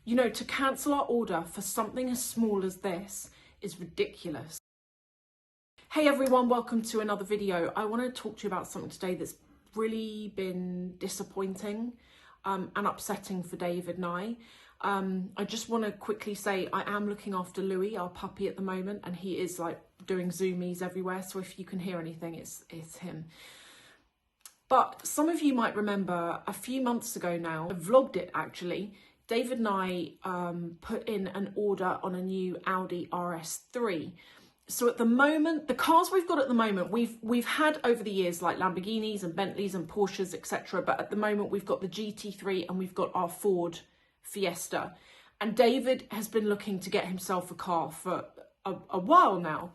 You know, to cancel our order for something as small as this is ridiculous. Hey everyone, welcome to another video. I want to talk to you about something today that's really been disappointing and upsetting for David and I just want to quickly say I am looking after Louis, our puppy, at the moment, and he is like doing zoomies everywhere, so if you can hear anything, it's him. But some of you might remember a few months ago now, I vlogged it actually, David and I put in an order on a new Audi RS3. So at the moment, the cars we've got at the moment, we've had over the years like Lamborghinis and Bentleys and Porsches, etc. But at the moment, we've got the GT3 and we've got our Ford Fiesta. And David has been looking to get himself a car for a while now.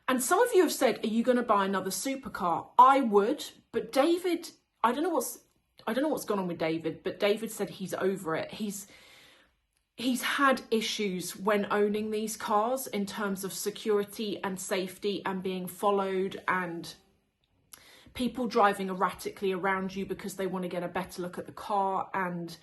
And some of you have said, are you going to buy another supercar? I would, but David, I don't know what's gone on with David, but David said he's over it. He's had issues when owning these cars in terms of security and safety and being followed and people driving erratically around you because they want to get a better look at the car. And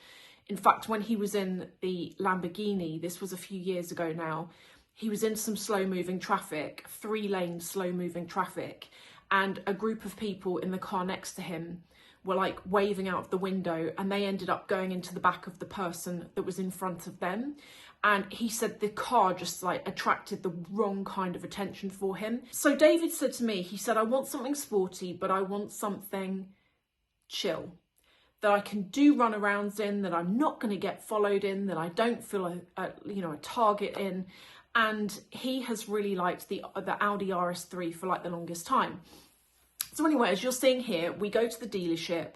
in fact, when he was in the Lamborghini, this was a few years ago now, he was in some slow moving traffic, 3-lane slow moving traffic, and a group of people in the car next to him were like waving out of the window, and they ended up going into the back of the person that was in front of them. And he said the car just like attracted the wrong kind of attention for him. So David said to me, he said, I want something sporty, but I want something chill, that I can do runarounds in, that I'm not going to get followed in, that I don't feel a target in. And he has really liked the Audi RS3 for like the longest time. So anyway, as you're seeing here, we go to the dealership,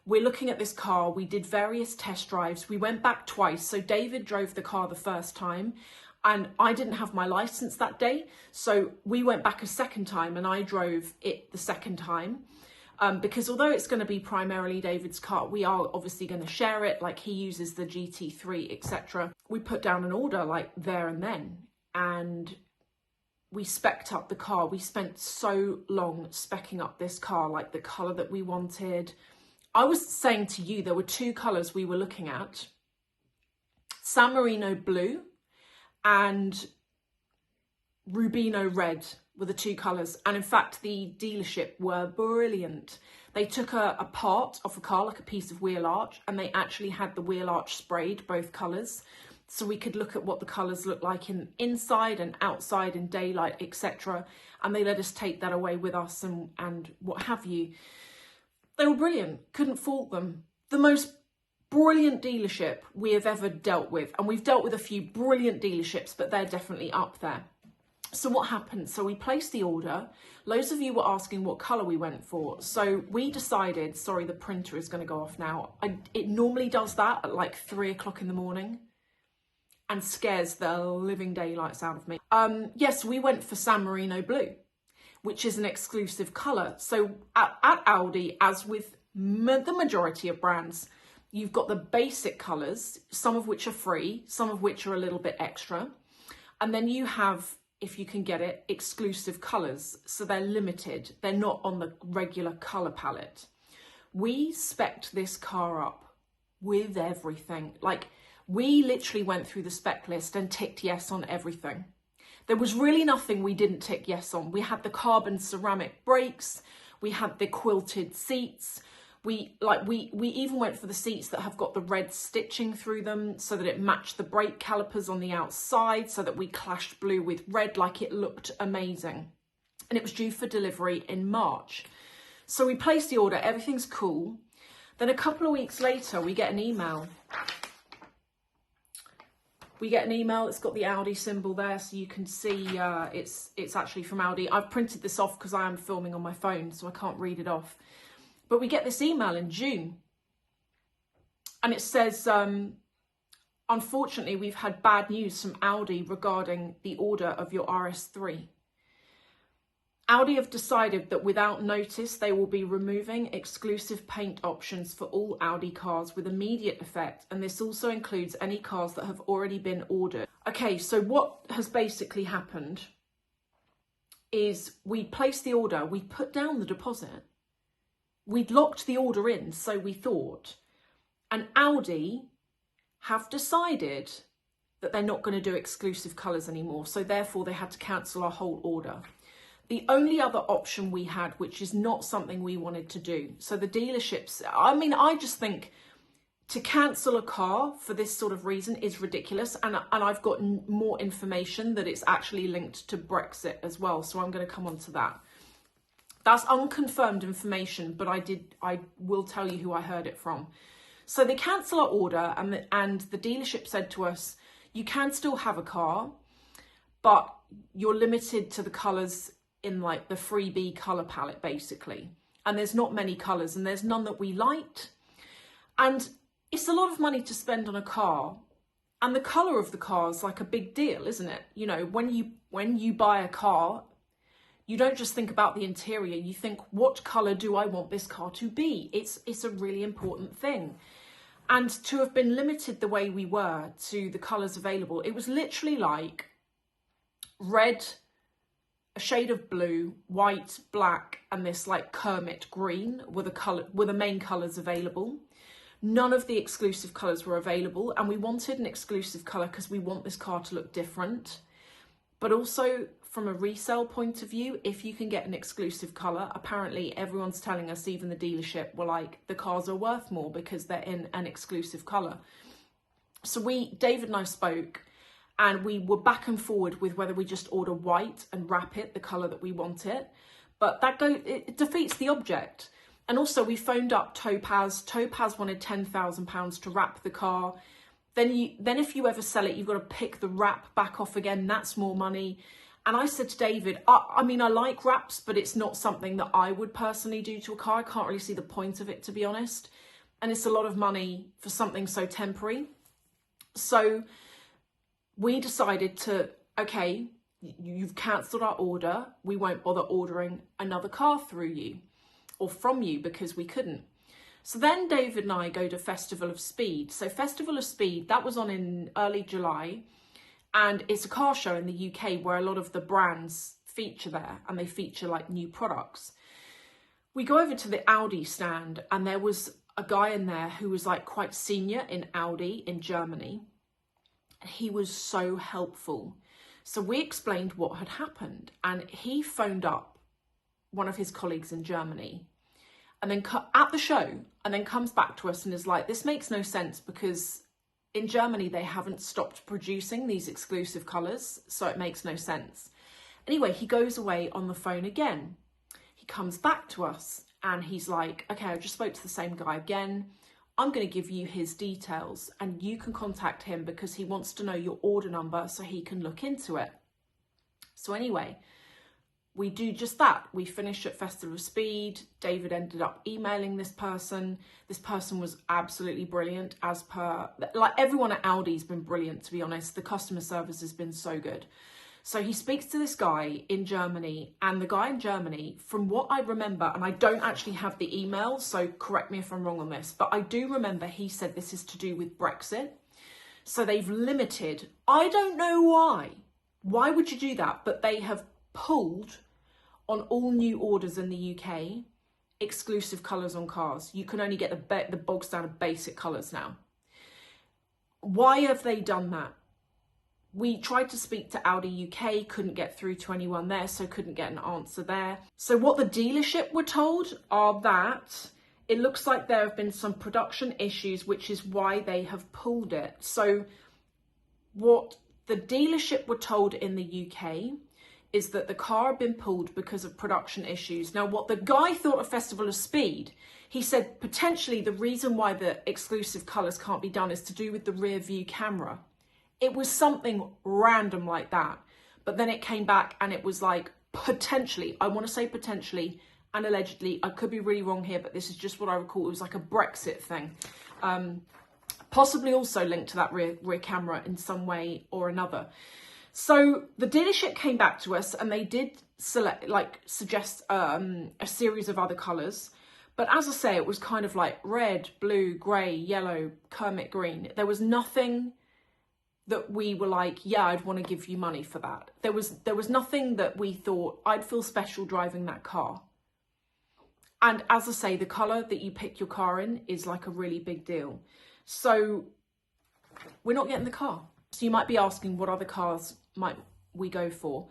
we're looking at this car, we did various test drives, we went back twice. So David drove the car the first time and I didn't have my license that day. So we went back a second time and I drove it the second time. Because although it's going to be primarily David's car, we are obviously going to share it, like he uses the GT3, etc. We put down an order like there and then, and we spec'd up the car. We spent so long specking up this car, like the colour that we wanted. I was saying to you, there were two colours we were looking at. San Marino blue and Rubino red were the two colours. And in fact, the dealership were brilliant. They took a part off a car, like a piece of wheel arch, and they actually had the wheel arch sprayed, both colours. So we could look at what the colours look like inside and outside in daylight, etc. And they let us take that away with us and what have you. They were brilliant, couldn't fault them. The most brilliant dealership we have ever dealt with. And we've dealt with a few brilliant dealerships, but they're definitely up there. So what happened? So we placed the order. Loads of you were asking what colour we went for. So we decided, sorry, the printer is going to go off now. It normally does that at like 3 o'clock in the morning. And scares the living daylights out of me. Yes, we went for San Marino blue, which is an exclusive colour. So at Audi, as with the majority of brands, you've got the basic colours, some of which are free, some of which are a little bit extra. And then you have, if you can get it, exclusive colours. So they're limited. They're not on the regular colour palette. We spec'd this car up with everything. Like, we literally went through the spec list and ticked yes on everything. There was really nothing we didn't tick yes on. We had the carbon ceramic brakes, we had the quilted seats, we even went for the seats that have got the red stitching through them so that it matched the brake calipers on the outside, so that we clashed blue with red, like it looked amazing. And it was due for delivery in March. So we placed the order, everything's cool. Then a couple of weeks later, we get an email. It's got the Audi symbol there, so you can see it's actually from Audi. I've printed this off because I am filming on my phone, so I can't read it off. But we get this email in June, and it says, unfortunately, we've had bad news from Audi regarding the order of your RS3. Audi have decided that without notice, they will be removing exclusive paint options for all Audi cars with immediate effect. And this also includes any cars that have already been ordered. Okay, so what has basically happened is we placed the order, we put down the deposit, we'd locked the order in, so we thought, and Audi have decided that they're not going to do exclusive colours anymore. So therefore they had to cancel our whole order. The only other option we had, which is not something we wanted to do. So the dealerships, I mean, I just think to cancel a car for this sort of reason is ridiculous. And I've got more information that it's actually linked to Brexit as well. So I'm going to come on to that. That's unconfirmed information, but I will tell you who I heard it from. So they cancel our order, and the dealership said to us, you can still have a car, but you're limited to the colours in like the freebie colour palette, basically. And there's not many colours, and there's none that we liked. And it's a lot of money to spend on a car, and the colour of the car is like a big deal, isn't it? You know, when you buy a car, you don't just think about the interior, you think, what colour do I want this car to be? It's a really important thing. And to have been limited the way we were to the colours available, it was literally like red, a shade of blue, white, black, and this like Kermit green were the main colours available. None of the exclusive colours were available, and we wanted an exclusive colour because we want this car to look different. But also from a resale point of view, if you can get an exclusive colour, apparently everyone's telling us, even the dealership, were like, the cars are worth more because they're in an exclusive colour. So David and I spoke, and we were back and forward with whether we just order white and wrap it the colour that we want it. But it defeats the object. And also we phoned up Topaz. Topaz wanted £10,000 to wrap the car. Then if you ever sell it, you've got to pick the wrap back off again. That's more money. And I said to David, I mean, I like wraps, but it's not something that I would personally do to a car. I can't really see the point of it, to be honest. And it's a lot of money for something so temporary. So we decided to, okay, you've cancelled our order. We won't bother ordering another car through you or from you because we couldn't. So then David and I go to Festival of Speed. So Festival of Speed, that was on in early July. And it's a car show in the UK where a lot of the brands feature there, and they feature like new products. We go over to the Audi stand, and there was a guy in there who was like quite senior in Audi in Germany. And he was so helpful. So we explained what had happened, and he phoned up one of his colleagues in Germany and then at the show, and then comes back to us and is like, this makes no sense because in Germany, they haven't stopped producing these exclusive colours, so it makes no sense. Anyway, he goes away on the phone again. He comes back to us and he's like, okay, I just spoke to the same guy again. I'm going to give you his details and you can contact him because he wants to know your order number so he can look into it. So anyway, we do just that. We finished at Festival of Speed. David ended up emailing this person. This person was absolutely brilliant, as per, like everyone at Audi's been brilliant, to be honest. The customer service has been so good. So he speaks to this guy in Germany, and the guy in Germany, from what I remember, and I don't actually have the email, so correct me if I'm wrong on this, but I do remember he said this is to do with Brexit. So they've limited, I don't know why. Why would you do that? But they have pulled on all new orders in the UK, exclusive colours on cars. You can only get the bog standard basic colours now. Why have they done that? We tried to speak to Audi UK, couldn't get through to anyone there, so couldn't get an answer there. So what the dealership were told are that it looks like there have been some production issues, which is why they have pulled it. So what the dealership were told in the UK is that the car had been pulled because of production issues. Now, what the guy thought of Festival of Speed, he said potentially the reason why the exclusive colours can't be done is to do with the rear view camera. It was something random like that. But then it came back and it was like potentially, I want to say potentially and allegedly, I could be really wrong here, but this is just what I recall. It was like a Brexit thing. Possibly also linked to that rear camera in some way or another. So the dealership came back to us and they did suggest a series of other colours. But as I say, it was kind of like red, blue, grey, yellow, Kermit green. There was nothing that we were like, yeah, I'd want to give you money for that. There was nothing that we thought I'd feel special driving that car. And as I say, the colour that you pick your car in is like a really big deal. So we're not getting the car. So you might be asking, what other cars might we go for?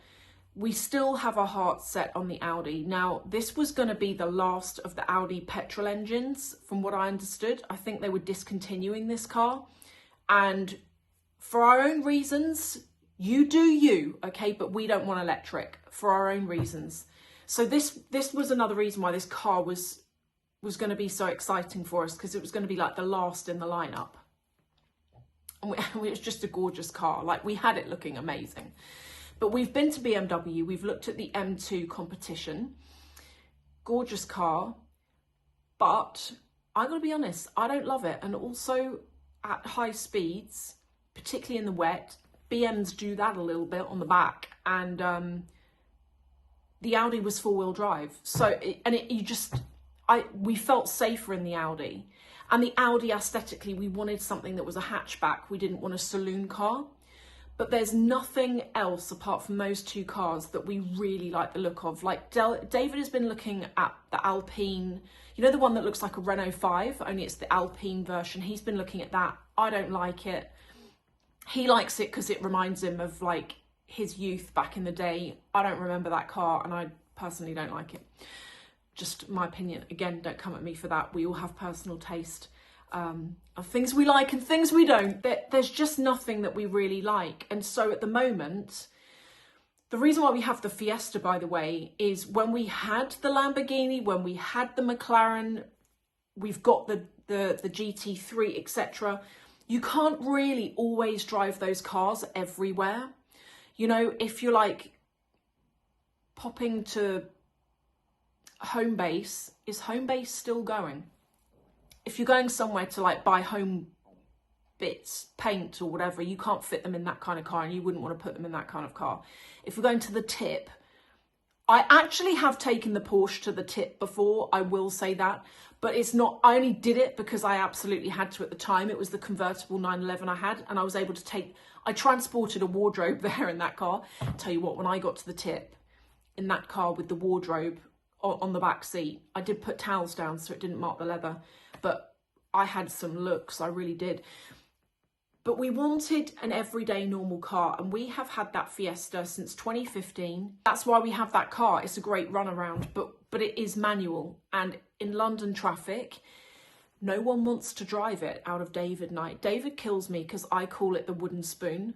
We still have our hearts set on the Audi. Now, this was going to be the last of the Audi petrol engines, from what I understood. I think they were discontinuing this car. And for our own reasons, you do you, okay? But we don't want electric for our own reasons. So this was another reason why this car was going to be so exciting for us, because it was going to be like the last in the lineup. And it was just a gorgeous car. Like, we had it looking amazing. But we've been to BMW, we've looked at the M2 competition. Gorgeous car, but I'm going to be honest, I don't love it. And also at high speeds, particularly in the wet, BMs do that a little bit on the back. And the Audi was four-wheel drive. So, we felt safer in the Audi. And the Audi, aesthetically, we wanted something that was a hatchback. We didn't want a saloon car. But there's nothing else apart from those two cars that we really like the look of. Like, David has been looking at the Alpine, you know, the one that looks like a Renault 5, only it's the Alpine version. He's been looking at that. I don't like it. He likes it because it reminds him of, like, his youth back in the day. I don't remember that car, and I personally don't like it. Just my opinion. Again, don't come at me for that. We all have personal taste. Of things we like and things we don't. There's just nothing that we really like. And so at the moment, the reason why we have the Fiesta, by the way, is when we had the Lamborghini, when we had the McLaren, we've got the GT3, etc. You can't really always drive those cars everywhere. You know, if you're like popping to Homebase, is Homebase still going? If you're going somewhere to like buy home bits, paint or whatever, you can't fit them in that kind of car, and you wouldn't want to put them in that kind of car. If you're going to the tip, I actually have taken the Porsche to the tip before, I will say that, but it's not, I only did it because I absolutely had to at the time. It was the convertible 911 I had, and I was able to I transported a wardrobe there in that car. I'll tell you what, when I got to the tip in that car with the wardrobe on the back seat, I did put towels down so it didn't mark the leather, but I had some looks, I really did. But we wanted an everyday normal car, and we have had that Fiesta since 2015. That's why we have that car. It's a great runaround, but it is manual, and in London traffic, no one wants to drive it out of David night. David kills me because I call it the wooden spoon,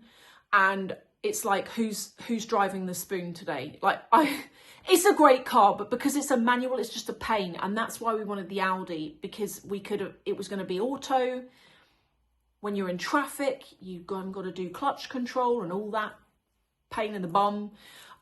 and it's like, who's driving the spoon today? Like, it's a great car, but because it's a manual, it's just a pain. And that's why we wanted the Audi, because it was going to be auto. When you're in traffic, you've got to do clutch control and all that pain in the bum.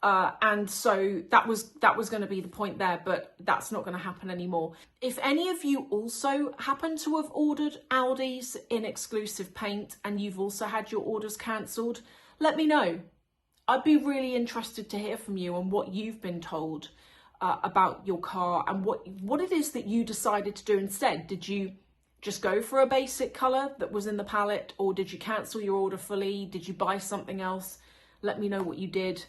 And so that was going to be the point there, but that's not going to happen anymore. If any of you also happen to have ordered Audis in exclusive paint and you've also had your orders cancelled, let me know. I'd be really interested to hear from you on what you've been told about your car, and what it is that you decided to do instead. Did you just go for a basic colour that was in the palette, or did you cancel your order fully? Did you buy something else? Let me know what you did.